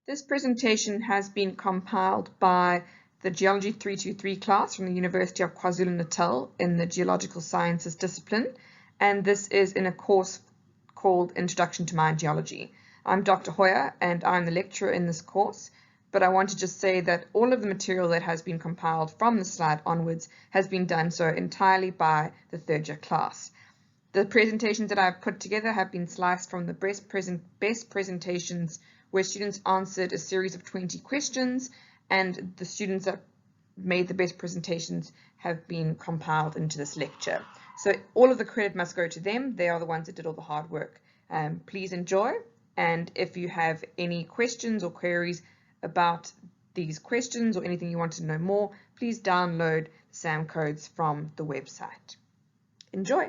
This presentation has been compiled by the Geology 323 class from the University of KwaZulu-Natal in the Geological Sciences discipline, and this is in a course called Introduction to Mine Geology. I'm Dr. Hoyer, and I'm the lecturer in this course, but I want to just say that all of the material that has been compiled from the slide onwards has been done so entirely by the third year class. The presentations that I've put together have been sliced from the best presentations where students answered a series of 20 questions, and the students that made the best presentations have been compiled into this lecture. So all of the credit must go to them. They are the ones that did all the hard work. Please enjoy, and if you have any questions or queries about these questions or anything you want to know more, please download the SAM codes from the website. Enjoy!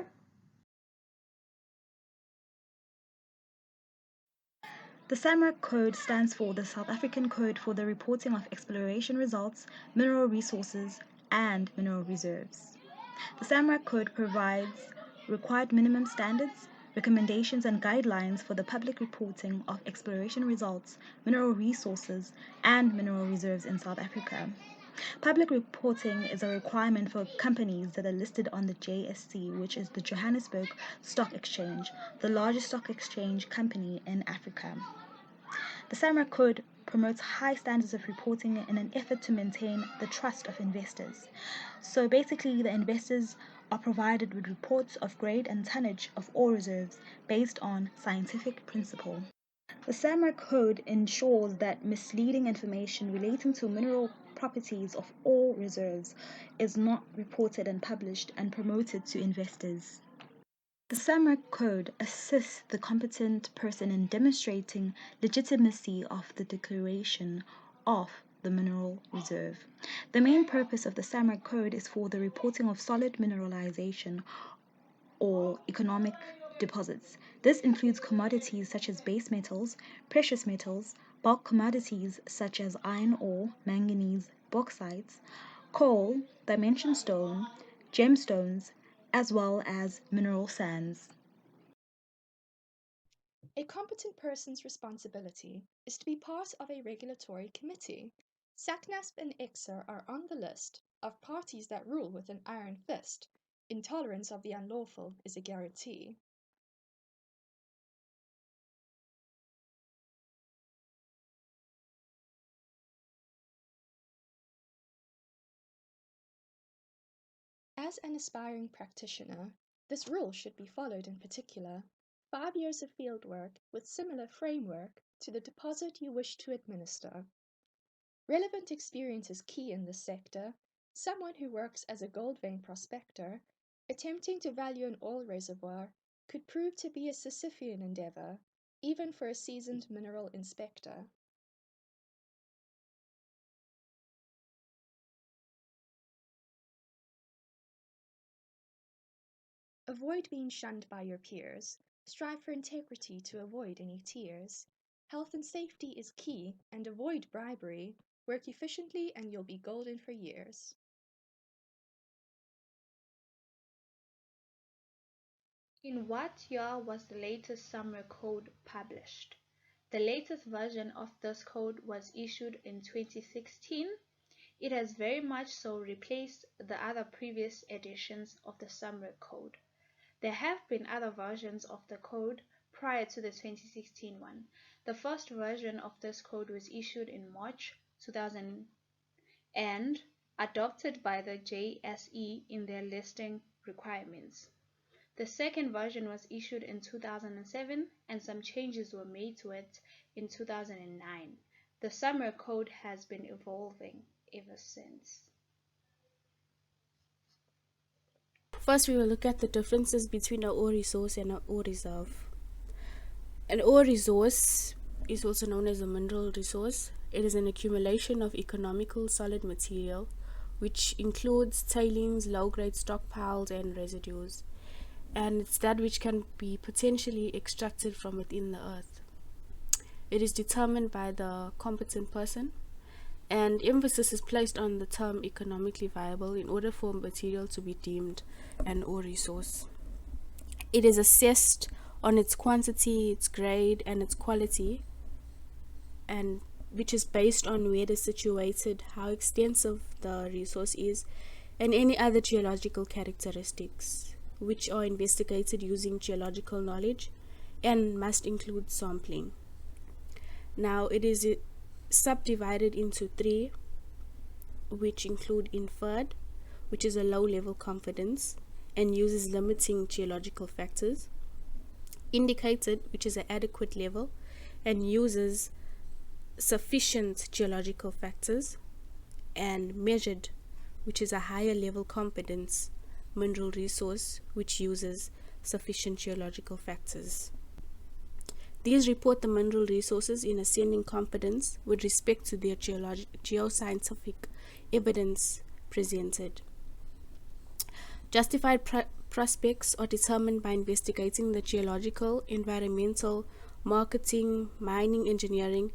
The SAMREC code stands for the South African Code for the Reporting of Exploration Results, Mineral Resources, and Mineral Reserves. The SAMREC code provides required minimum standards, recommendations, and guidelines for the public reporting of exploration results, mineral resources, and mineral reserves in South Africa. Public reporting is a requirement for companies that are listed on the JSE, which is the Johannesburg Stock Exchange, the largest stock exchange company in Africa. The SAMREC code promotes high standards of reporting in an effort to maintain the trust of investors. So basically, the investors are provided with reports of grade and tonnage of ore reserves based on scientific principle. The SAMREC code ensures that misleading information relating to mineral properties of ore reserves is not reported and published and promoted to investors. The SAMREC code assists the competent person in demonstrating legitimacy of the declaration of the mineral reserve. The main purpose of the SAMREC code is for the reporting of solid mineralization or economic deposits. This includes commodities such as base metals, precious metals, bulk commodities such as iron ore, manganese, bauxite, coal, dimension stone, gemstones, as well as mineral sands. A competent person's responsibility is to be part of a regulatory committee. SACNASP and EXA are on the list of parties that rule with an iron fist. Intolerance of the unlawful is a guarantee. As an aspiring practitioner, this rule should be followed in particular. 5 years of fieldwork with similar framework to the deposit you wish to administer. Relevant experience is key in this sector. Someone who works as a gold vein prospector, attempting to value an oil reservoir, could prove to be a Sisyphean endeavor, even for a seasoned mineral inspector. Avoid being shunned by your peers. Strive for integrity to avoid any tears. Health and safety is key, and avoid bribery. Work efficiently and you'll be golden for years. In what year was the latest SAMREC code published? The latest version of this code was issued in 2016. It has very much so replaced the other previous editions of the SAMREC code. There have been other versions of the code prior to the 2016 one. The first version of this code was issued in March 2000 and adopted by the JSE in their listing requirements. The second version was issued in 2007 and some changes were made to it in 2009. The SAMREC code has been evolving ever since. First, we will look at the differences between an ore resource and an ore reserve. An ore resource is also known as a mineral resource. It is an accumulation of economical solid material, which includes tailings, low-grade stockpiles, and residues. And it's that which can be potentially extracted from within the earth. It is determined by the competent person, and emphasis is placed on the term economically viable in order for material to be deemed an ore resource. It is assessed on its quantity, its grade, and its quality, and which is based on where it is situated, how extensive the resource is, and any other geological characteristics, which are investigated using geological knowledge and must include sampling. Now, it is subdivided into three, which include inferred, which is a low level confidence and uses limiting geological factors; indicated, which is an adequate level and uses sufficient geological factors; and measured, which is a higher level confidence mineral resource which uses sufficient geological factors. These report the mineral resources in ascending confidence with respect to their geoscientific evidence presented. Justified prospects are determined by investigating the geological, environmental, marketing, mining, engineering,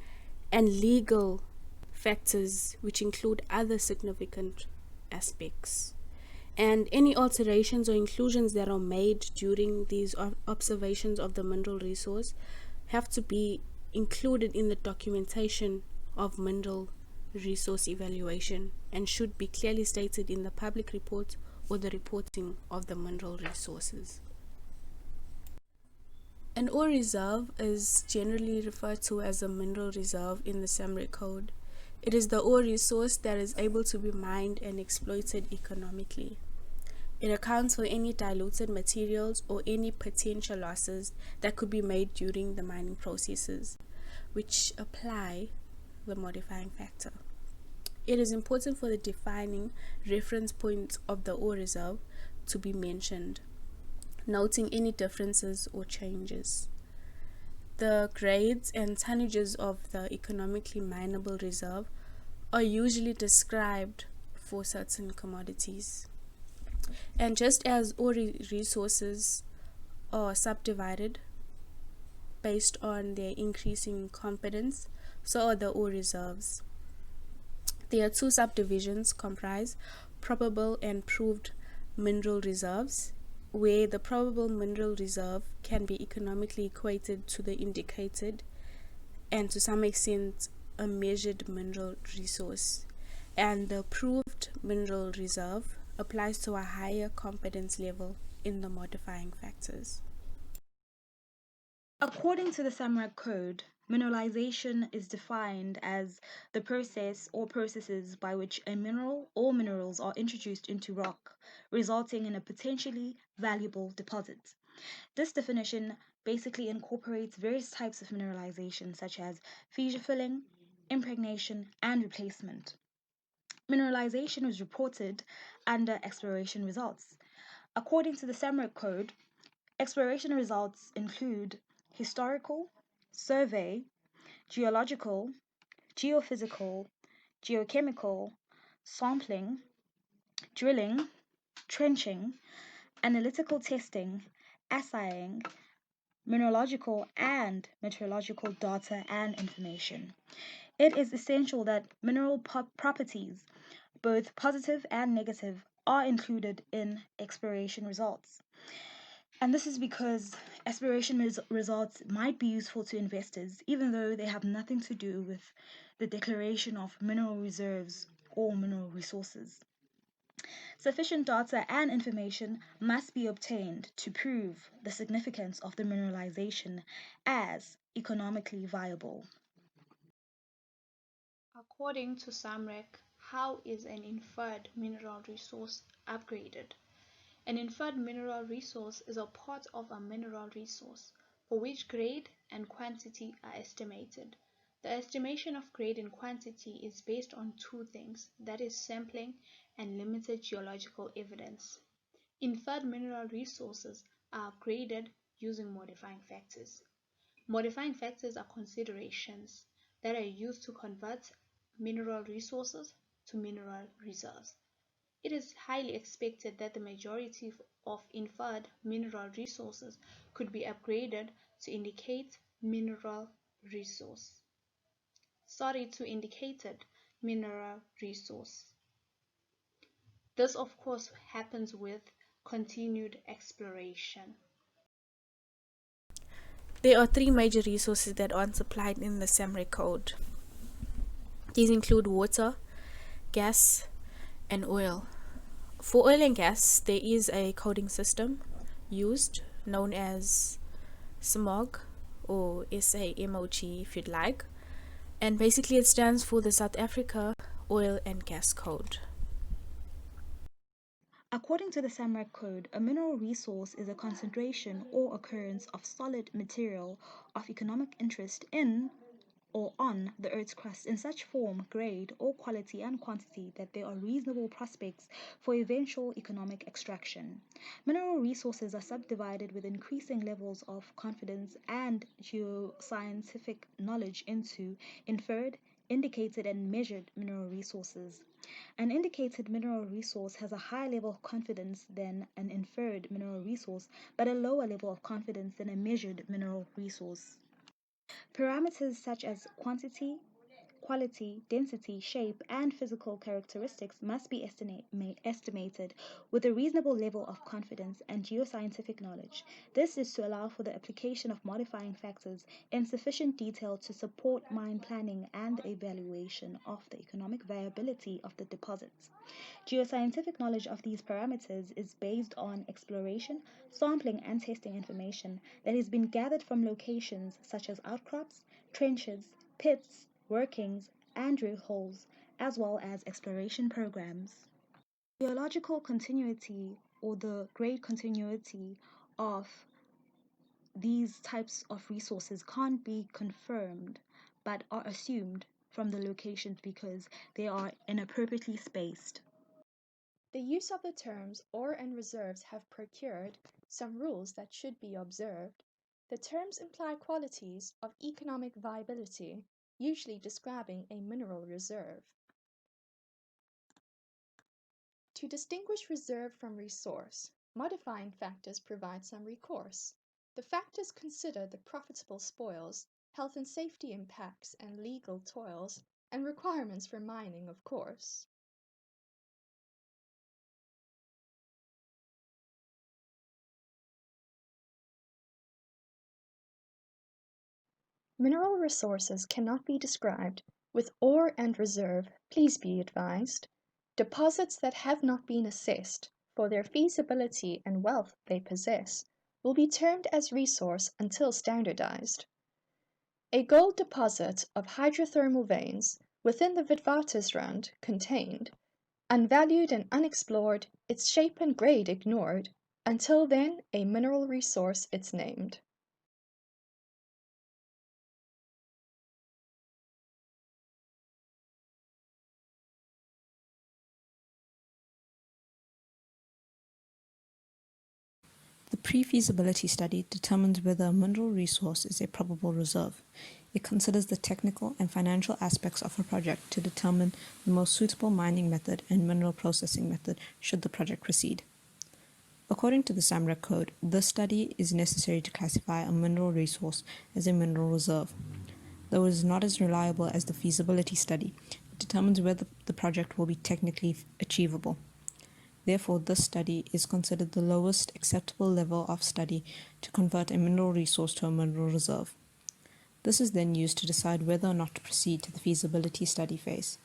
and legal factors, which include other significant aspects. And any alterations or inclusions that are made during these observations of the mineral resource have to be included in the documentation of mineral resource evaluation and should be clearly stated in the public report or the reporting of the mineral resources. An ore reserve is generally referred to as a mineral reserve in the SAMREC code. It is the ore resource that is able to be mined and exploited economically. It accounts for any diluted materials or any potential losses that could be made during the mining processes, which apply the modifying factor. It is important for the defining reference point of the ore reserve to be mentioned, noting any differences or changes. The grades and tonnages of the economically mineable reserve are usually described for certain commodities. And just as ore resources are subdivided based on their increasing confidence, so are the ore reserves. There are two subdivisions comprise probable and proved mineral reserves, where the probable mineral reserve can be economically equated to the indicated and to some extent a measured mineral resource, and the proved mineral reserve applies to a higher confidence level in the modifying factors. According to the SAMREC code, mineralization is defined as the process or processes by which a mineral or minerals are introduced into rock, resulting in a potentially valuable deposit. This definition basically incorporates various types of mineralization such as fissure filling, impregnation, and replacement. Mineralization was reported under exploration results. According to the SAMREC code, exploration results include historical, survey, geological, geophysical, geochemical, sampling, drilling, trenching, analytical testing, assaying, mineralogical and meteorological data and information. It is essential that mineral properties, both positive and negative, are included in exploration results. And this is because exploration results might be useful to investors, even though they have nothing to do with the declaration of mineral reserves or mineral resources. Sufficient data and information must be obtained to prove the significance of the mineralization as economically viable. According to SAMREC, how is an inferred mineral resource upgraded? An inferred mineral resource is a part of a mineral resource for which grade and quantity are estimated. The estimation of grade and quantity is based on two things, that is sampling and limited geological evidence. Inferred mineral resources are upgraded using modifying factors. Modifying factors are considerations that are used to convert mineral resources to mineral reserves. It is highly expected that the majority of inferred mineral resources could be upgraded to indicated mineral resource. To indicated mineral resource. This, of course, happens with continued exploration. There are three major resources that aren't supplied in the SAMREC code. These include water, gas, and oil. For oil and gas, there is a coding system used known as SMOG, or SAMOG if you'd like, and basically it stands for the South Africa Oil and Gas Code. According to the SAMREC code, a mineral resource is a concentration or occurrence of solid material of economic interest in or on the Earth's crust in such form, grade, or quality and quantity that there are reasonable prospects for eventual economic extraction. Mineral resources are subdivided with increasing levels of confidence and geoscientific knowledge into inferred, indicated, and measured mineral resources. An indicated mineral resource has a higher level of confidence than an inferred mineral resource, but a lower level of confidence than a measured mineral resource. Parameters such as quantity, quality, density, shape, and physical characteristics must be estimated with a reasonable level of confidence and geoscientific knowledge. This is to allow for the application of modifying factors in sufficient detail to support mine planning and evaluation of the economic viability of the deposits. Geoscientific knowledge of these parameters is based on exploration, sampling, and testing information that has been gathered from locations such as outcrops, trenches, pits, workings, and drill holes, as well as exploration programs. Geological continuity, or the grade continuity of these types of resources, can't be confirmed but are assumed from the locations because they are inappropriately spaced. The use of the terms ore and reserves have procured some rules that should be observed. The terms imply qualities of economic viability, usually describing a mineral reserve. To distinguish reserve from resource, modifying factors provide some recourse. The factors consider the profitable spoils, health and safety impacts, and legal toils, and requirements for mining, of course. Mineral resources cannot be described with ore and reserve, please be advised. Deposits that have not been assessed for their feasibility and wealth they possess will be termed as resource until standardized. A gold deposit of hydrothermal veins within the Witwatersrand contained, unvalued and unexplored, its shape and grade ignored, until then a mineral resource it's named. The pre-feasibility study determines whether a mineral resource is a probable reserve. It considers the technical and financial aspects of a project to determine the most suitable mining method and mineral processing method should the project proceed. According to the SAMREC code, this study is necessary to classify a mineral resource as a mineral reserve. Though it is not as reliable as the feasibility study, it determines whether the project will be technically achievable. Therefore, this study is considered the lowest acceptable level of study to convert a mineral resource to a mineral reserve. This is then used to decide whether or not to proceed to the feasibility study phase.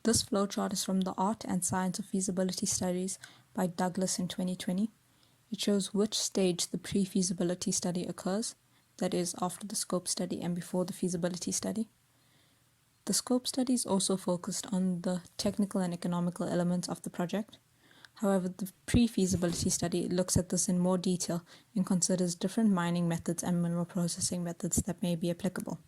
This flowchart is from the Art and Science of Feasibility Studies by Douglas in 2020. It shows which stage the pre-feasibility study occurs, that is, after the scope study and before the feasibility study. The scope study is also focused on the technical and economical elements of the project. However, the pre-feasibility study looks at this in more detail and considers different mining methods and mineral processing methods that may be applicable.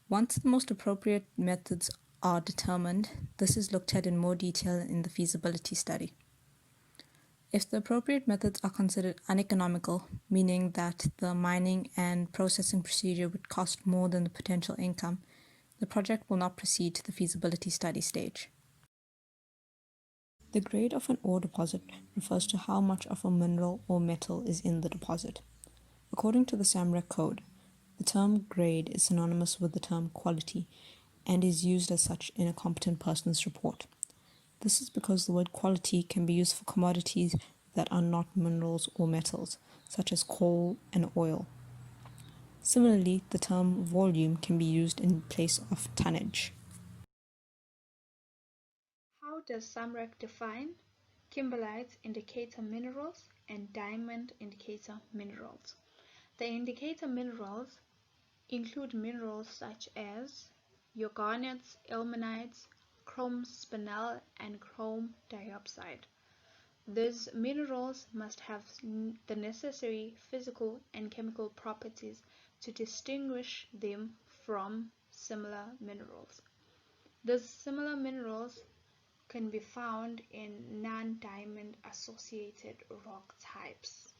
Once the most appropriate methods are determined, this is looked at in more detail in the feasibility study. If the appropriate methods are considered uneconomical, meaning that the mining and processing procedure would cost more than the potential income, the project will not proceed to the feasibility study stage. The grade of an ore deposit refers to how much of a mineral or metal is in the deposit. According to the SAMREC code, the term grade is synonymous with the term quality and is used as such in a competent person's report. This is because the word quality can be used for commodities that are not minerals or metals, such as coal and oil. Similarly, the term volume can be used in place of tonnage. How does SAMREC define kimberlite indicator minerals and diamond indicator minerals? The indicator minerals include minerals such as your garnets, ilmenites, chrome spinel, and chrome diopside. These minerals must have the necessary physical and chemical properties to distinguish them from similar minerals. These similar minerals can be found in non-diamond associated rock types.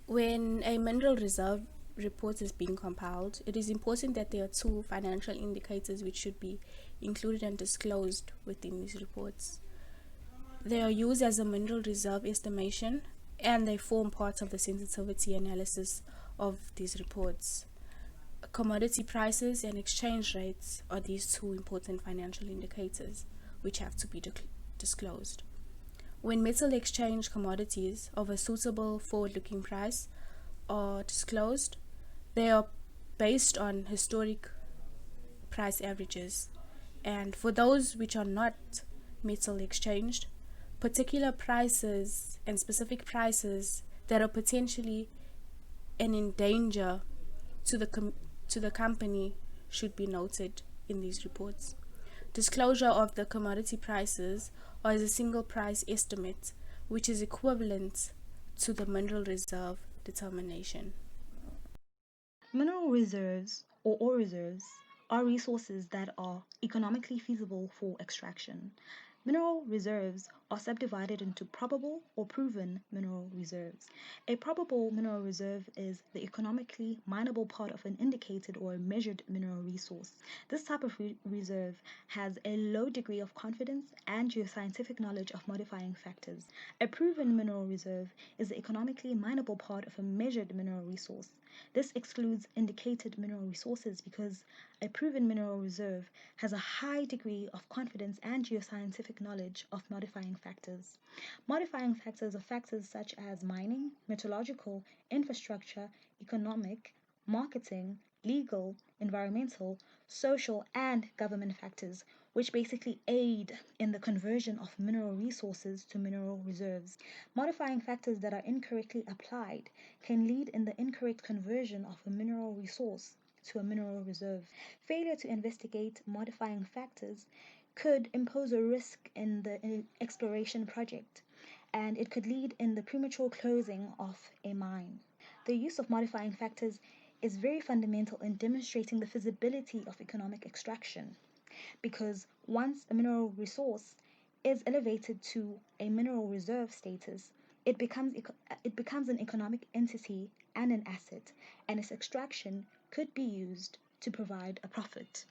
When a mineral reserve report is being compiled, it is important that there are two financial indicators which should be included and disclosed within these reports. They are used as a mineral reserve estimation, and they form part of the sensitivity analysis of these reports. Commodity prices and exchange rates are these two important financial indicators which have to be disclosed. When metal exchange commodities of a suitable forward-looking price are disclosed, they are based on historic price averages, and for those which are not metal exchanged, particular prices and specific prices that are potentially and in danger to the company should be noted in these reports. Disclosure of the commodity prices or as a single price estimate, which is equivalent to the mineral reserve determination. Mineral reserves or ore reserves are resources that are economically feasible for extraction. Mineral reserves are subdivided into probable or proven mineral reserves. A probable mineral reserve is the economically mineable part of an indicated or measured mineral resource. This type of reserve has a low degree of confidence and geoscientific knowledge of modifying factors. A proven mineral reserve is the economically mineable part of a measured mineral resource. This excludes indicated mineral resources because a proven mineral reserve has a high degree of confidence and geoscientific knowledge of modifying factors. Modifying factors are factors such as mining, metallurgical, infrastructure, economic, marketing, legal, environmental, social, and government factors, which basically aid in the conversion of mineral resources to mineral reserves. Modifying factors that are incorrectly applied can lead in the incorrect conversion of a mineral resource to a mineral reserve. Failure to investigate modifying factors could impose a risk in the exploration project, and it could lead in the premature closing of a mine. The use of modifying factors is very fundamental in demonstrating the feasibility of economic extraction, because once a mineral resource is elevated to a mineral reserve status, it becomes an economic entity and an asset, and its extraction could be used to provide a profit.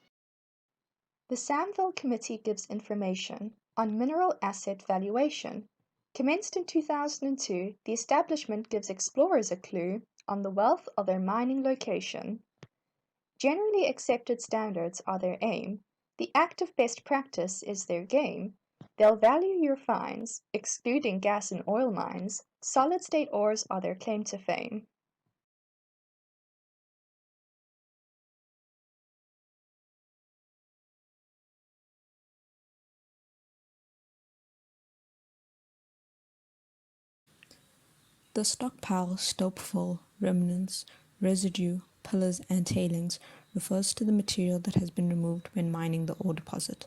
The Samville Committee gives information on mineral asset valuation. Commenced in 2002, the establishment gives explorers a clue on the wealth of their mining location. Generally accepted standards are their aim. The active best practice is their game. They'll value your finds, excluding gas and oil mines. Solid-state ores are their claim to fame. The stockpile, stopefill, remnants, residue, pillars, and tailings refers to the material that has been removed when mining the ore deposit.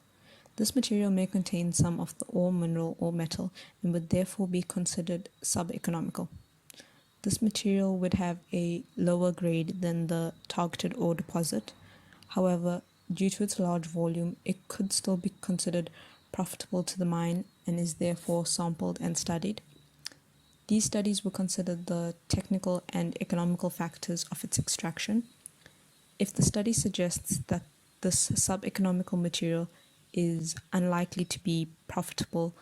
This material may contain some of the ore mineral or metal and would therefore be considered sub-economical. This material would have a lower grade than the targeted ore deposit. However, due to its large volume, it could still be considered profitable to the mine and is therefore sampled and studied. These studies will consider the technical and economical factors of its extraction. If the study suggests that this sub-economical material is unlikely to be profitably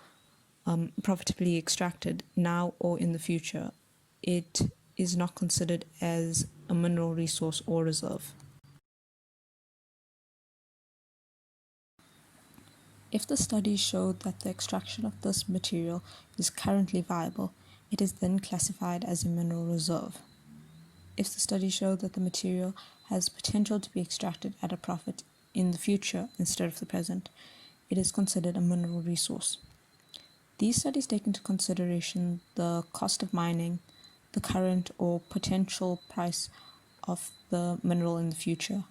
extracted now or in the future, it is not considered as a mineral resource or reserve. If the studies show that the extraction of this material is currently viable, it is then classified as a mineral reserve. if the studies show that the material has potential to be extracted at a profit in the future instead of the present, it is considered a mineral resource. These studies take into consideration the cost of mining, the current or potential price of the mineral in the future,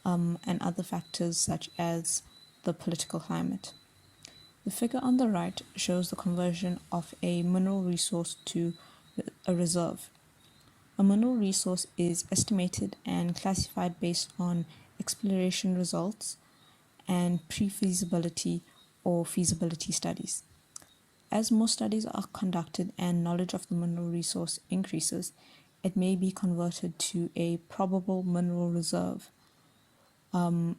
and other factors such as the political climate. The figure on the right shows the conversion of a mineral resource to a reserve. A mineral resource is estimated and classified based on exploration results and pre-feasibility or feasibility studies. As more studies are conducted and knowledge of the mineral resource increases, it may be converted to a probable mineral reserve,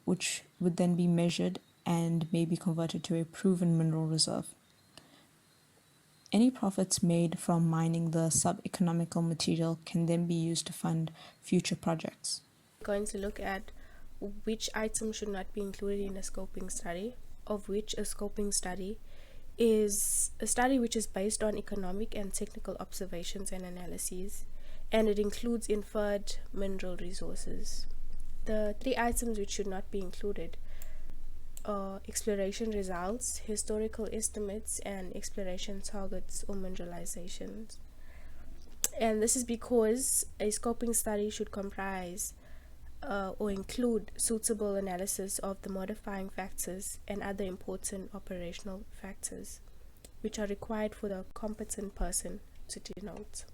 which would then be measured and may be converted to a proven mineral reserve. Any profits made from mining the sub-economical material can then be used to fund future projects. We're going to look at which items should not be included in a scoping study, of which a scoping study is a study which is based on economic and technical observations and analyses, and it includes inferred mineral resources. The 3 items which should not be included are exploration results, historical estimates, and exploration targets or mineralizations. And this is because a scoping study should comprise or include suitable analysis of the modifying factors and other important operational factors which are required for the competent person to denote.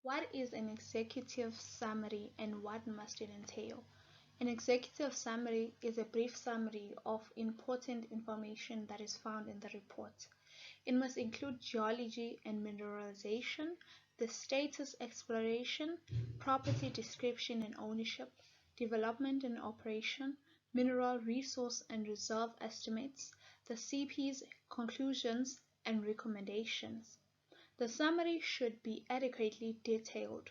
What is an executive summary and what must it entail? An executive summary is a brief summary of important information that is found in the report. It must include geology and mineralization, the status exploration, property description and ownership, development and operation, mineral resource and reserve estimates, the CP's conclusions and recommendations. The summary should be adequately detailed.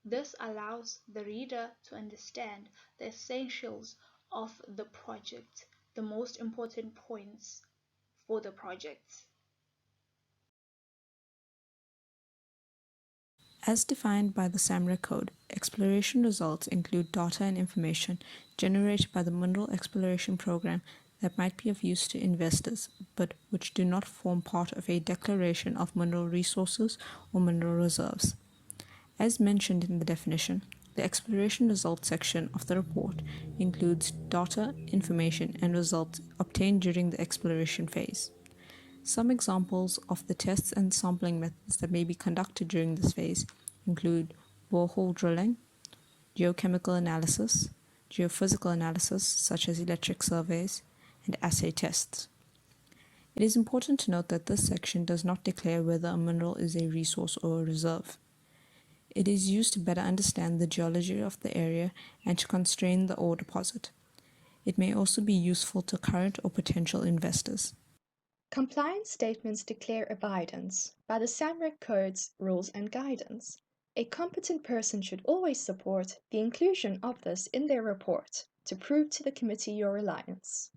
This allows the reader to understand the essentials of the project, the most important points for the project. As defined by the SAMREC code, exploration results include data and information generated by the mineral exploration program that might be of use to investors, but which do not form part of a declaration of mineral resources or mineral reserves. As mentioned in the definition, the exploration results section of the report includes data, information, and results obtained during the exploration phase. Some examples of the tests and sampling methods that may be conducted during this phase include borehole drilling, geochemical analysis, geophysical analysis such as electric surveys, and assay tests. It is important to note that this section does not declare whether a mineral is a resource or a reserve. It is used to better understand the geology of the area and to constrain the ore deposit. It may also be useful to current or potential investors. Compliance statements declare abidance by the SAMREC codes, rules and guidance. A competent person should always support the inclusion of this in their report to prove to the committee your reliance.